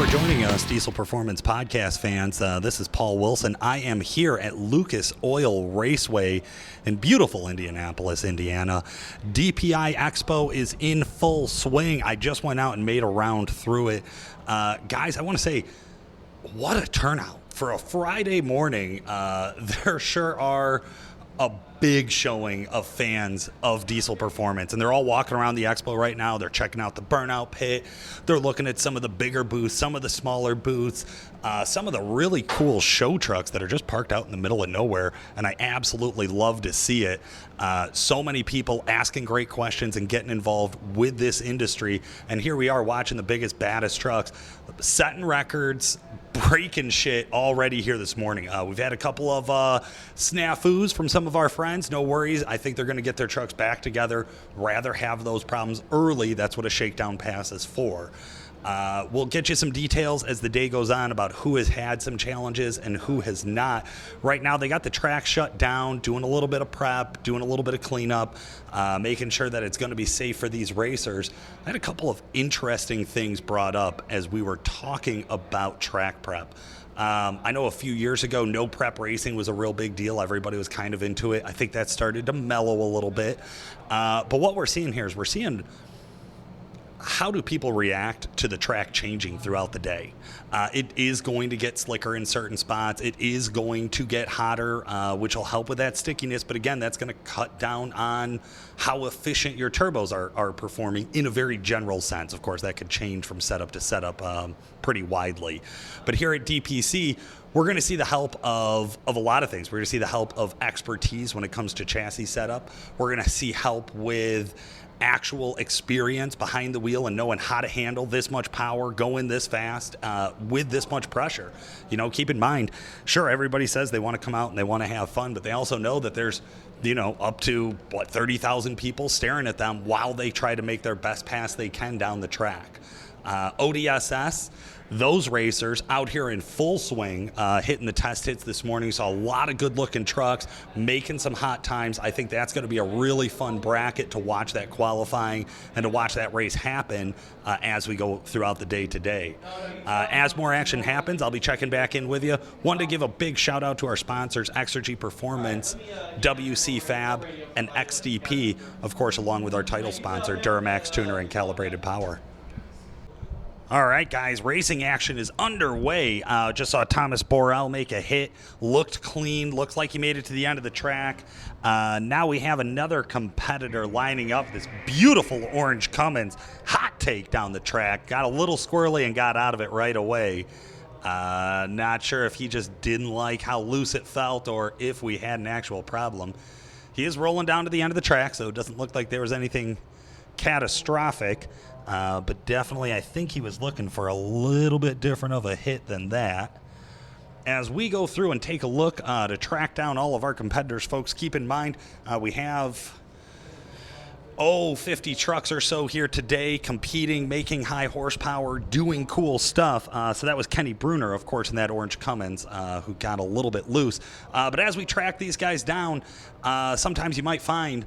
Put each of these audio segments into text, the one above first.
for joining us, Diesel Performance Podcast fans. This is Paul Wilson. I am here at Lucas Oil Raceway in beautiful Indianapolis, Indiana. DPI Expo is in full swing. I just went out and made a round through it. Guys, I want to say, what a turnout. For a Friday morning, there sure are a big showing of fans of Diesel Performance, and they're all walking around the expo right now. They're checking out the burnout pit. They're looking at some of the bigger booths, some of the smaller booths, some of the really cool show trucks that are just parked out in the middle of nowhere, and I absolutely love to see it. So many people asking great questions and getting involved with this industry, and here we are watching the biggest, baddest trucks, setting records, breaking shit already here this morning. We've had a couple of snafus from some of our friends. No worries. I think they're going to get their trucks back together. Rather have those problems early. That's what a shakedown pass is for. We'll get you some details as the day goes on about who has had some challenges and who has not. Right now, they got the track shut down, doing a little bit of prep, doing a little bit of cleanup, making sure that it's going to be safe for these racers. I had a couple of interesting things brought up as we were talking about track prep. I know a few years ago, no prep racing was a real big deal. Everybody was kind of into it. I think that started to mellow a little bit. But what we're seeing here is we're seeing how do people react to the track changing throughout the day? It is going to get slicker in certain spots. It is going to get hotter, which will help with that stickiness. But again, that's going to cut down on how efficient your turbos are performing in a very general sense. Of course, that could change from setup to setup pretty widely. But here at DPC, we're going to see the help of a lot of things. We're going to see the help of expertise when it comes to chassis setup. We're going to see help with actual experience behind the wheel and knowing how to handle this much power going this fast with this much pressure. You know, keep in mind, sure, everybody says they want to come out and they want to have fun, but they also know that there's, you know, up to 30,000 people staring at them while they try to make their best pass they can down the track. ODSS, those racers out here in full swing, hitting the test hits this morning. Saw a lot of good-looking trucks, making some hot times. I think that's going to be a really fun bracket to watch that qualifying and to watch that race happen as we go throughout the day today. As more action happens, I'll be checking back in with you. Wanted to give a big shout-out to our sponsors, Exergy Performance, WC Fab, and XDP, of course, along with our title sponsor, Duramax Tuner and Calibrated Power. All right, guys, racing action is underway. Just saw Thomas Borrell make a hit. Looked clean. Looks like he made it to the end of the track. Now we have another competitor lining up. This beautiful orange Cummins hot take down the track. Got a little squirrely and got out of it right away. Not sure if he just didn't like how loose it felt or if we had an actual problem. He is rolling down to the end of the track, so it doesn't look like there was anything catastrophic. But definitely I think he was looking for a little bit different of a hit than that. As we go through and take a look to track down all of our competitors, folks, keep in mind we have 50 trucks or so here today competing, making high horsepower, doing cool stuff. So that was Kenny Bruner, of course, in that orange Cummins, who got a little bit loose. But as we track these guys down, sometimes you might find,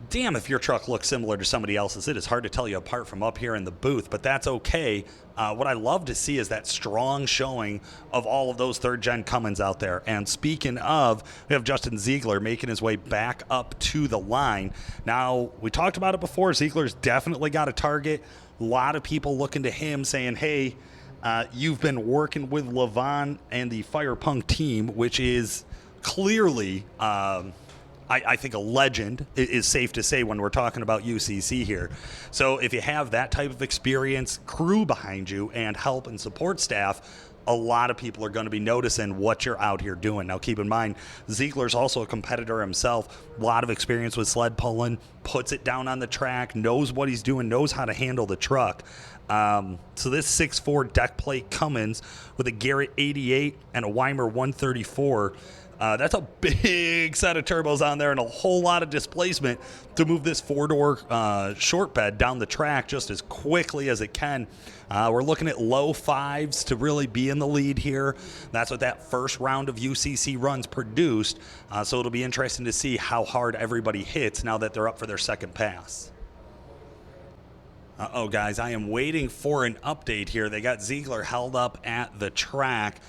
damn, if your truck looks similar to somebody else's, it is hard to tell you apart from up here in the booth, but that's okay. What I love to see is that strong showing of all of those third-gen Cummins out there. And speaking of, we have Justin Ziegler making his way back up to the line. Now, we talked about it before. Ziegler's definitely got a target. A lot of people looking to him saying, hey, you've been working with Levon and the Fire Punk team, which is clearly I think a legend is safe to say when we're talking about UCC here. So if you have that type of experience, crew behind you, and help and support staff, a lot of people are going to be noticing what you're out here doing. Now, keep in mind, Ziegler's also a competitor himself, a lot of experience with sled pulling, puts it down on the track, knows what he's doing, knows how to handle the truck. So this 6.4 deck plate Cummins with a Garrett 88 and a Weimer 134, that's a big set of turbos on there and a whole lot of displacement to move this four-door short bed down the track just as quickly as it can. We're looking at low fives to really be in the lead here. That's what that first round of UCC runs produced. So it'll be interesting to see how hard everybody hits now that they're up for their second pass. Uh-oh, guys, I am waiting for an update here. They got Ziegler held up at the track.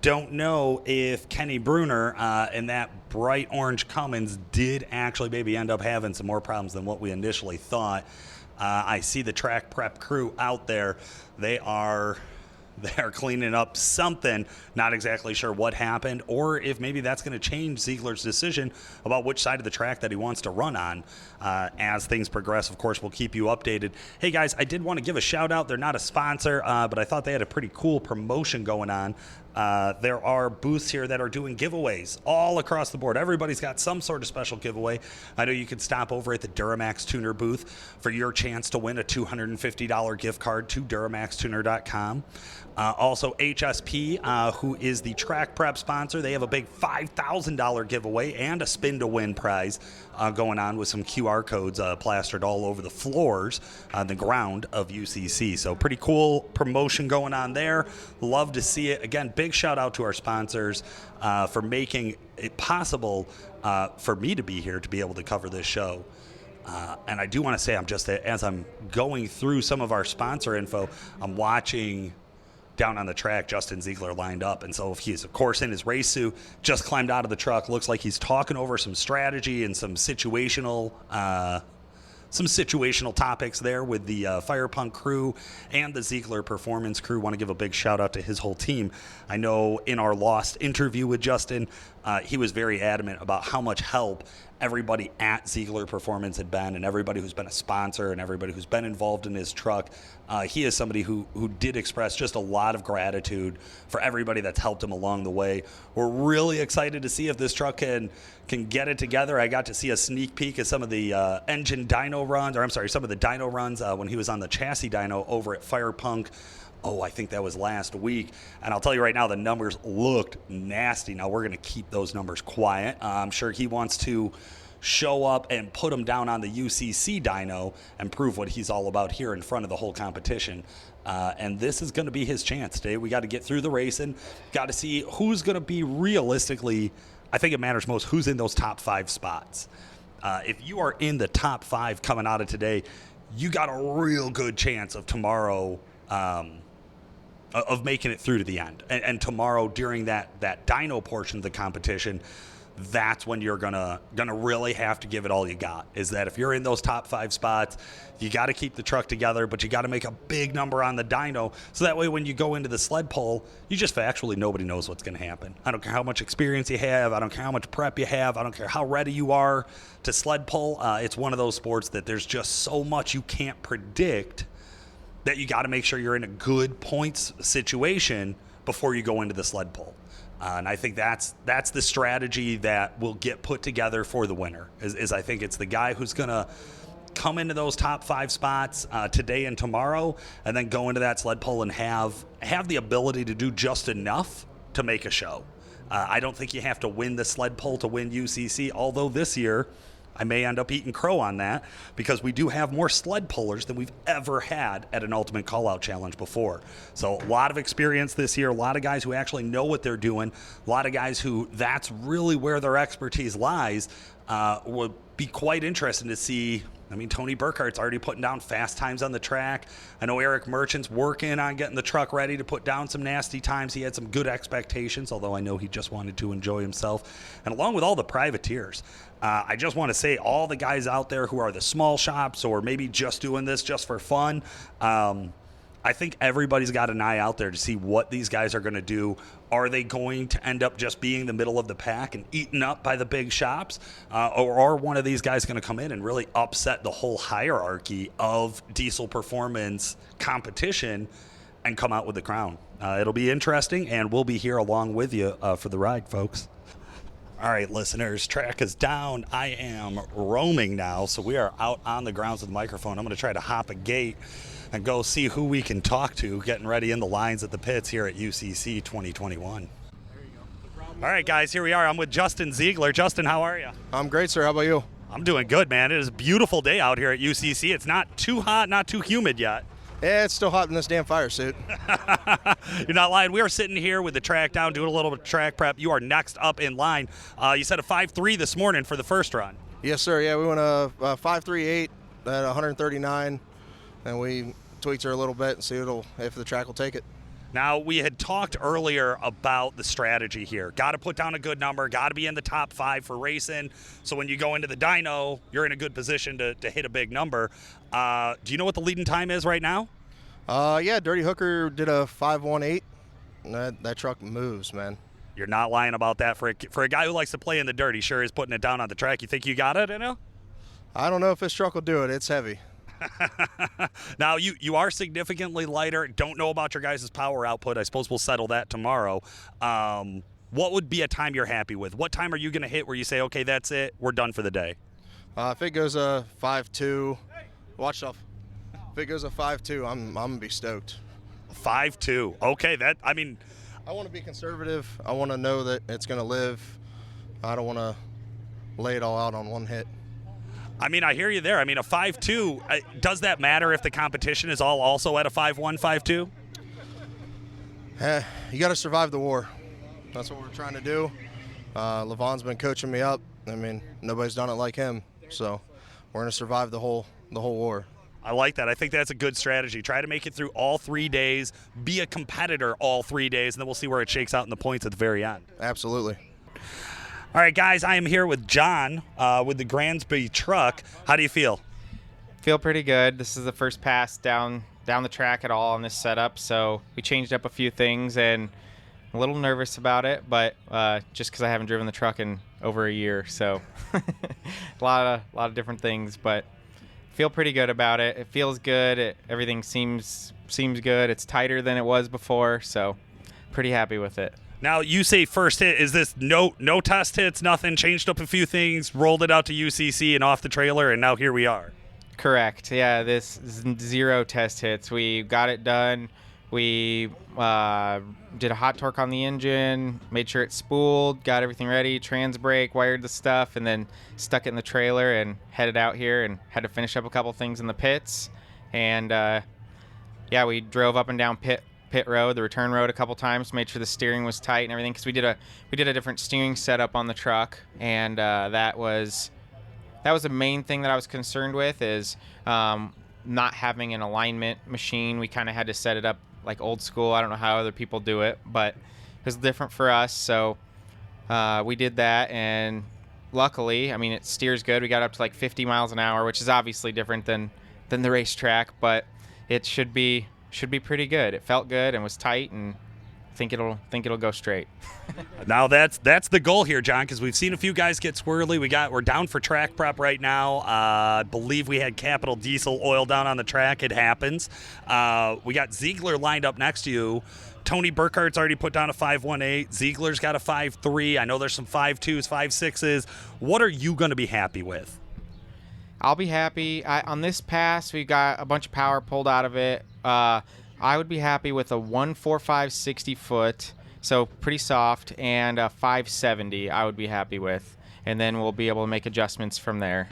Don't know if Kenny Bruner and that bright orange Cummins did actually maybe end up having some more problems than what we initially thought. I see the track prep crew out there. They are cleaning up something. Not exactly sure what happened or if maybe that's going to change Ziegler's decision about which side of the track that he wants to run on as things progress. Of course, we'll keep you updated. Hey, guys, I did want to give a shout out. They're not a sponsor, but I thought they had a pretty cool promotion going on. There are booths here that are doing giveaways all across the board. Everybody's got some sort of special giveaway. I know you can stop over at the Duramax Tuner booth for your chance to win a $250 gift card to DuramaxTuner.com. Also, HSP, who is the track prep sponsor, they have a big $5,000 giveaway and a spin to win prize going on with some QR codes plastered all over the floors on the ground of UCC. So pretty cool promotion going on there. Love to see it. Again, big shout out to our sponsors for making it possible for me to be here to be able to cover this show. And I do want to say, as I'm going through some of our sponsor info, I'm watching down on the track Justin Ziegler lined up, and so he's of course in his race suit, just climbed out of the truck. Looks like he's talking over some strategy and some situational topics there with the Fire Punk crew and the Ziegler Performance crew. Want to give a big shout out to his whole team. I know in our Lost interview with Justin, he was very adamant about how much help everybody at Ziegler Performance had been, and everybody who's been a sponsor and everybody who's been involved in his truck. He is somebody who did express just a lot of gratitude for everybody that's helped him along the way. We're really excited to see if this truck can get it together. I got to see a sneak peek at some of the engine dyno runs, some of the dyno runs when he was on the chassis dyno over at Fire Punk. Oh, I think that was last week. And I'll tell you right now, the numbers looked nasty. Now, we're going to keep those numbers quiet. I'm sure he wants to show up and put them down on the UCC dyno and prove what he's all about here in front of the whole competition. And this is going to be his chance today. We got to get through the racing. Got to see who's going to be realistically, I think it matters most, who's in those top 5 spots. If you are in the top 5 coming out of today, you got a real good chance of tomorrow of making it through to the end. And tomorrow during that dyno portion of the competition, that's when you're gonna really have to give it all you got. Is that if you're in those top 5 spots, you got to keep the truck together, but you got to make a big number on the dyno, so that way when you go into the sled pull, you just factually nobody knows what's going to happen. I don't care how much experience you have, I don't care how much prep you have, I don't care how ready you are to sled pull. It's one of those sports that there's just so much you can't predict that you got to make sure you're in a good points situation before you go into the sled pull. And I think that's the strategy that will get put together for the winner. Is I think it's the guy who's going to come into those top 5 spots today and tomorrow, and then go into that sled pull and have the ability to do just enough to make a show. I don't think you have to win the sled pull to win UCC, although this year I may end up eating crow on that, because we do have more sled pullers than we've ever had at an Ultimate Callout Challenge before. So a lot of experience this year, a lot of guys who actually know what they're doing, a lot of guys who that's really where their expertise lies. Would be quite interesting to see. I mean, Tony Burkhart's already putting down fast times on the track. I know Eric Merchant's working on getting the truck ready to put down some nasty times. He had some good expectations, although I know he just wanted to enjoy himself. And along with all the privateers, I just want to say all the guys out there who are the small shops or maybe just doing this just for fun, I think everybody's got an eye out there to see what these guys are going to do. Are they going to end up just being the middle of the pack and eaten up by the big shops? Or are one of these guys going to come in and really upset the whole hierarchy of diesel performance competition and come out with the crown? It'll be interesting, and we'll be here along with you for the ride, folks. All right, listeners, track is down. I am roaming now, so we are out on the grounds with the microphone. I'm going to try to hop a gate and go see who we can talk to, getting ready in the lines at the pits here at UCC 2021. There you go. All right, guys, here we are. I'm with Justin Ziegler. Justin, how are you? I'm great, sir. How about you? I'm doing good, man. It is a beautiful day out here at UCC. It's not too hot, not too humid yet. Yeah, it's still hot in this damn fire suit. You're not lying. We are sitting here with the track down, doing a little bit of track prep. You are next up in line. You said a 5.3 this morning for the first run. Yes, sir. Yeah, we went a 5.38 at 139. and we tweaked her a little bit and see if the track will take it. Now, we had talked earlier about the strategy here. Got to put down a good number, got to be in the top 5 for racing. So when you go into the dyno, you're in a good position to hit a big number. Do you know what the leading time is right now? Yeah, Dirty Hooker did a 5:18. That truck moves, man. You're not lying about that. For a guy who likes to play in the dirt, he sure is putting it down on the track. You think you got it, I don't know if this truck will do it. It's heavy. Now, you are significantly lighter. Don't know about your guys' power output. I suppose we'll settle that tomorrow. What would be a time you're happy with? What time are you going to hit where you say, okay, that's it, we're done for the day? If it goes a 5.2, watch yourself. If it goes a 5.2, I'm going to be stoked. 5.2. Okay, I want to be conservative. I want to know that it's going to live. I don't want to lay it all out on one hit. I hear you there. A 5.2, does that matter if the competition is all also at a 5.1, 5.2? You got to survive the war. That's what we're trying to do. Levon's been coaching me up. Nobody's done it like him. So we're going to survive the whole war. I like that. I think that's a good strategy. Try to make it through all 3 days, be a competitor all 3 days, and then we'll see where it shakes out in the points at the very end. Absolutely. All right, guys, I am here with John with the Gransby truck. How do you feel? Feel pretty good. This is the first pass down the track at all on this setup, so we changed up a few things, and I'm a little nervous about it, but just because I haven't driven the truck in over a year, so a lot of different things, but feel pretty good about it. It feels good. Everything seems good. It's tighter than it was before, so pretty happy with it. Now, you say first hit. Is this no test hits, nothing, changed up a few things, rolled it out to UCC and off the trailer, and now here we are? Correct. Yeah, this is 0 test hits. We got it done. We did a hot torque on the engine, made sure it spooled, got everything ready, trans brake, wired the stuff, and then stuck it in the trailer and headed out here and had to finish up a couple things in the pits. And, we drove up and down pit road, the return road, a couple times, made sure the steering was tight and everything, because we did a different steering setup on the truck, and that was the main thing that I was concerned with, is not having an alignment machine. We kind of had to set it up like old school. I don't know how other people do it, but it was different for us, so we did that, and luckily, it steers good. We got up to like 50 miles an hour, which is obviously different than the racetrack, but it should be pretty good. It felt good and was tight, and I think it'll go straight. Now that's the goal here, John, because we've seen a few guys get swirly. We're down for track prep right now. I believe we had Capital Diesel oil down on the track. It happens. We got Ziegler lined up next to you. Tony Burkhardt's already put down a 5.18. Ziegler's got a 5.3. I know there's some 5.2s, 5.6s. What are you going to be happy with? I'll be happy. On this pass, we got a bunch of power pulled out of it. I would be happy with a 145 60 foot, so pretty soft, and a 570 I would be happy with. And then we'll be able to make adjustments from there.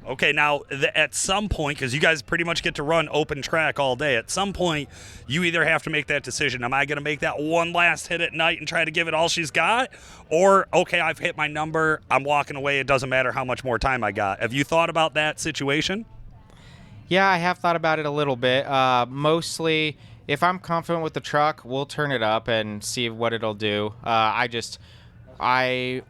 Okay, now at some point, because you guys pretty much get to run open track all day, at some point you either have to make that decision. Am I going to make that one last hit at night and try to give it all she's got? Or, okay, I've hit my number, I'm walking away, it doesn't matter how much more time I got. Have you thought about that situation? Yeah, I have thought about it a little bit. Mostly, if I'm confident with the truck, we'll turn it up and see what it'll do.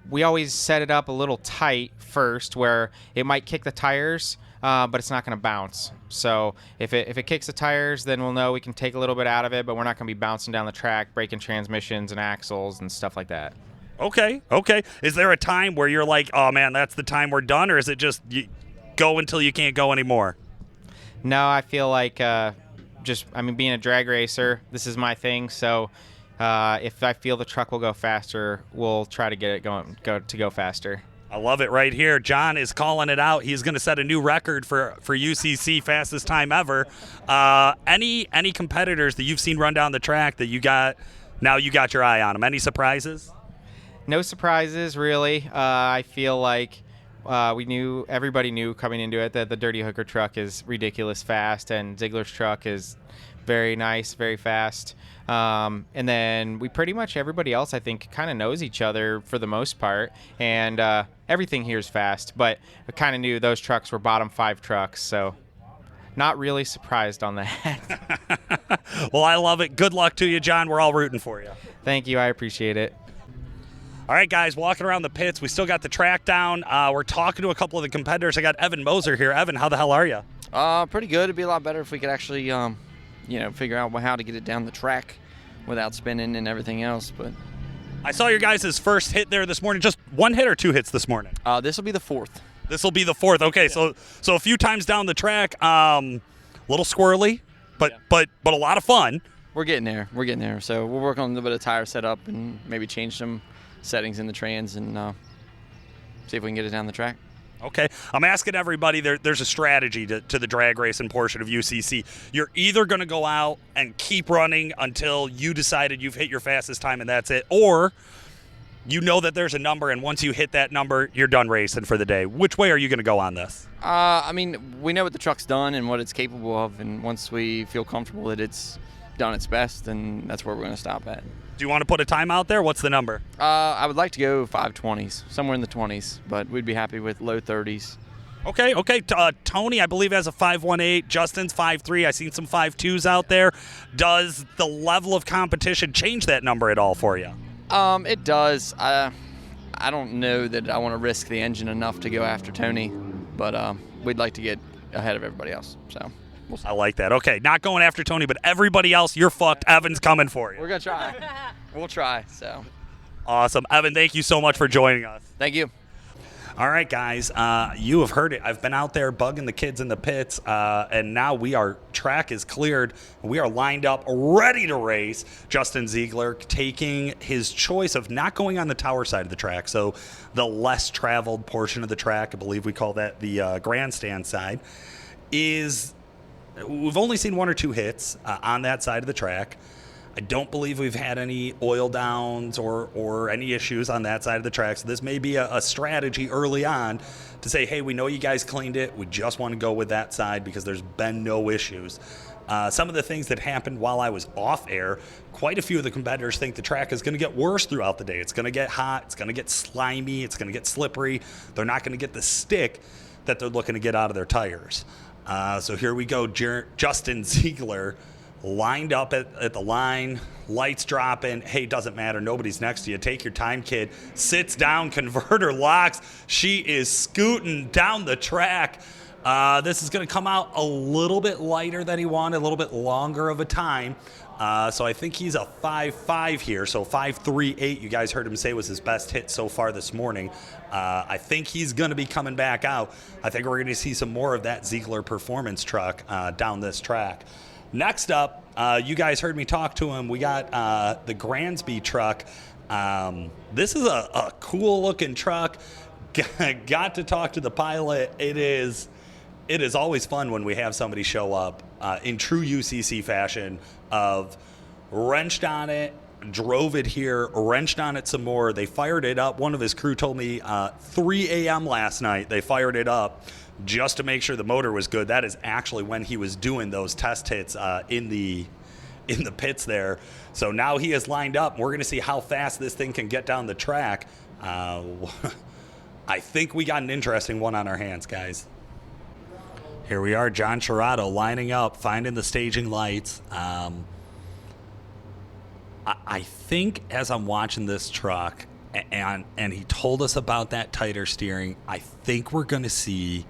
We always set it up a little tight first, where it might kick the tires, but it's not going to bounce. So if it kicks the tires, then we'll know we can take a little bit out of it, but we're not going to be bouncing down the track, breaking transmissions and axles and stuff like that. Okay. Is there a time where you're like, oh man, that's the time we're done, or is it just you go until you can't go anymore? No, I feel like being a drag racer, this is my thing. So if I feel the truck will go faster, we'll try to get it go faster. I love it right here. John is calling it out. He's going to set a new record for UCC fastest time ever. Any competitors that you've seen run down the track that you got your eye on them? Any surprises? No surprises, really. I feel like everybody knew coming into it that the Dirty Hooker truck is ridiculous fast, and Ziegler's truck is very nice, very fast. And then everybody else, I think, kind of knows each other for the most part, and everything here is fast, but I kind of knew those trucks were bottom 5 trucks, so not really surprised on that. Well, I love it. Good luck to you, John. We're all rooting for you. Thank you. I appreciate it. All right, guys, walking around the pits. We still got the track down. We're talking to a couple of the competitors. I got Evan Moser here. Evan, how the hell are you? Pretty good. It'd be a lot better if we could actually, figure out how to get it down the track without spinning and everything else. But I saw your guys' first hit there this morning. Just one hit or two hits this morning? this will be the fourth. This will be the fourth. Okay, so a few times down the track, little squirrely, but a lot of fun. We're getting there. So we'll work on a little bit of tire setup and maybe change some settings in the trans and see if we can get it down the track. Okay, I'm asking everybody, there's a strategy to the drag racing portion of UCC. You're either going to go out and keep running until you decided you've hit your fastest time and that's it, or you know that there's a number, and once you hit that number, you're done racing for the day. Which way are you going to go on this? We know what the truck's done and what it's capable of, and once we feel comfortable that it's done its best, then that's where we're going to stop at. Do you want to put a time out there? What's the number? I would like to go 5:20s, somewhere in the 20s, but we'd be happy with low 30s. Okay. Tony, I believe, has a 5:18. Justin's 5:3. I've seen some 5:2s out there. Does the level of competition change that number at all for you? It does. I don't know that I want to risk the engine enough to go after Tony, but we'd like to get ahead of everybody else. So we'll see. I like that. Okay, not going after Tony, but everybody else, you're fucked. Evan's coming for you. We're going to try. We'll try. So awesome. Evan, thank you so much for joining us. thank you. All right, guys, you have heard it. I've been out there bugging the kids in the pits, and now track is cleared. We are lined up, ready to race. Justin Ziegler taking his choice of not going on the tower side of the track, so the less traveled portion of the track, I believe we call that the grandstand side, we've only seen one or two hits on that side of the track. I don't believe we've had any oil downs or any issues on that side of the track. So this may be a strategy early on to say, hey, we know you guys cleaned it. We just want to go with that side because there's been no issues. Some of the things that happened while I was off air, quite a few of the competitors think the track is going to get worse throughout the day. It's going to get hot. It's going to get slimy. It's going to get slippery. They're not going to get the stick that they're looking to get out of their tires. So here we go. Justin Ziegler lined up at the line, lights dropping. Hey, doesn't matter. Nobody's next to you. Take your time, kid. Sits down, converter locks. She is scooting down the track. This is going to come out a little bit lighter than he wanted, a little bit longer of a time. So I think he's a 5.5 here. So 5.38, you guys heard him say was his best hit so far this morning. I think he's going to be coming back out. I think we're going to see some more of that Ziegler performance truck down this track. Next up, you guys heard me talk to him. We got the Gransby truck. This is a cool-looking truck. Got to talk to the pilot. It is always fun when we have somebody show up in true UCC fashion of wrenched on it, drove it here, wrenched on it some more. They fired it up. One of his crew told me 3 a.m. last night they fired it up just to make sure the motor was good. That is actually when he was doing those test hits in the pits there. So now he is lined up. We're going to see how fast this thing can get down the track. I think we got an interesting one on our hands, guys. Here we are, John Chirato lining up, finding the staging lights. I think as I'm watching this truck, and he told us about that tighter steering, I think we're going to see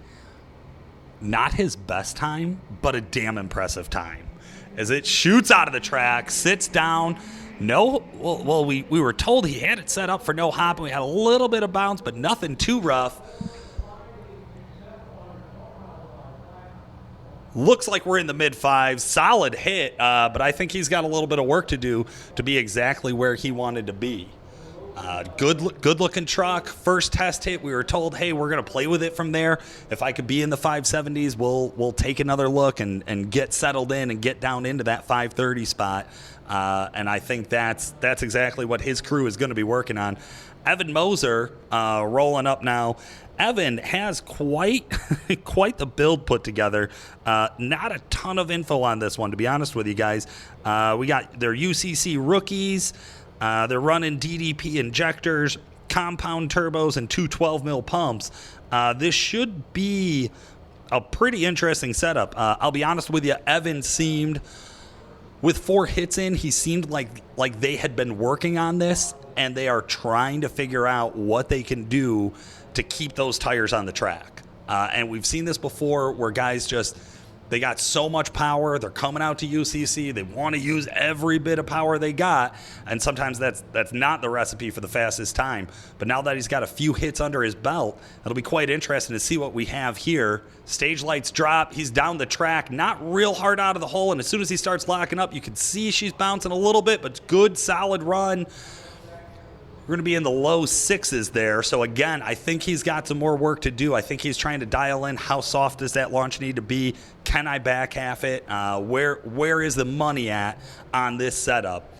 not his best time, but a damn impressive time. As it shoots out of the track, sits down. We were told he had it set up for no hop, and we had a little bit of bounce, but nothing too rough. Looks like we're in the mid-5s. Solid hit, but I think he's got a little bit of work to do to be exactly where he wanted to be. Good-looking truck. First test hit, we were told, hey, we're going to play with it from there. If I could be in the 570s, we'll take another look and get settled in and get down into that 530 spot. And I think that's exactly what his crew is going to be working on. Evan Moser rolling up now. Evan has quite the build put together. Not a ton of info on this one, to be honest with you guys. We got their UCC rookies. They're running DDP injectors, compound turbos, and 2 12 mil pumps. This should be a pretty interesting setup. I'll be honest with you, Evan seemed, with 4 hits in, he seemed like they had been working on this, and they are trying to figure out what they can do to keep those tires on the track. And we've seen this before where guys they got so much power, they're coming out to UCC, they want to use every bit of power they got, and sometimes that's not the recipe for the fastest time. But now that he's got a few hits under his belt, it'll be quite interesting to see what we have here. Stage lights drop, he's down the track, not real hard out of the hole, and as soon as he starts locking up, you can see she's bouncing a little bit, but good, solid run. We're going to be in the low 6s there. So, again, I think he's got some more work to do. I think he's trying to dial in how soft does that launch need to be. Can I back half it? Where is the money at on this setup?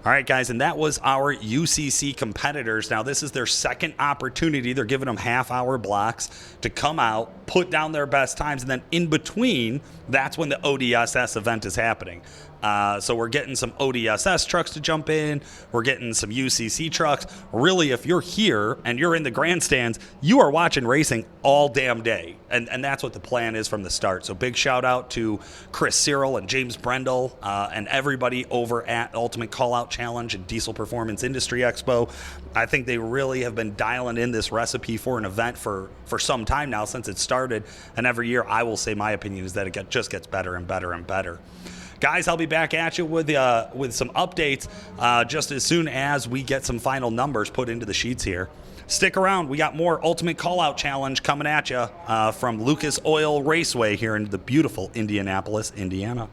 All right, guys, and that was our UCC competitors. Now, this is their second opportunity. They're giving them half-hour blocks to come out, put down their best times, and then in between, that's when the ODSS event is happening. So we're getting some ODSS trucks to jump in. We're getting some UCC trucks. Really, if you're here and you're in the grandstands, you are watching racing all damn day. And that's what the plan is from the start. So big shout out to Chris Cyril and James Brendel and everybody over at Ultimate Callout Challenge and Diesel Performance Industry Expo. I think they really have been dialing in this recipe for an event for some time now since it started. And every year, I will say my opinion is that it just gets better and better and better. Guys, I'll be back at you with some updates just as soon as we get some final numbers put into the sheets here. Stick around. We got more Ultimate Callout Challenge coming at you from Lucas Oil Raceway here in the beautiful Indianapolis, Indiana.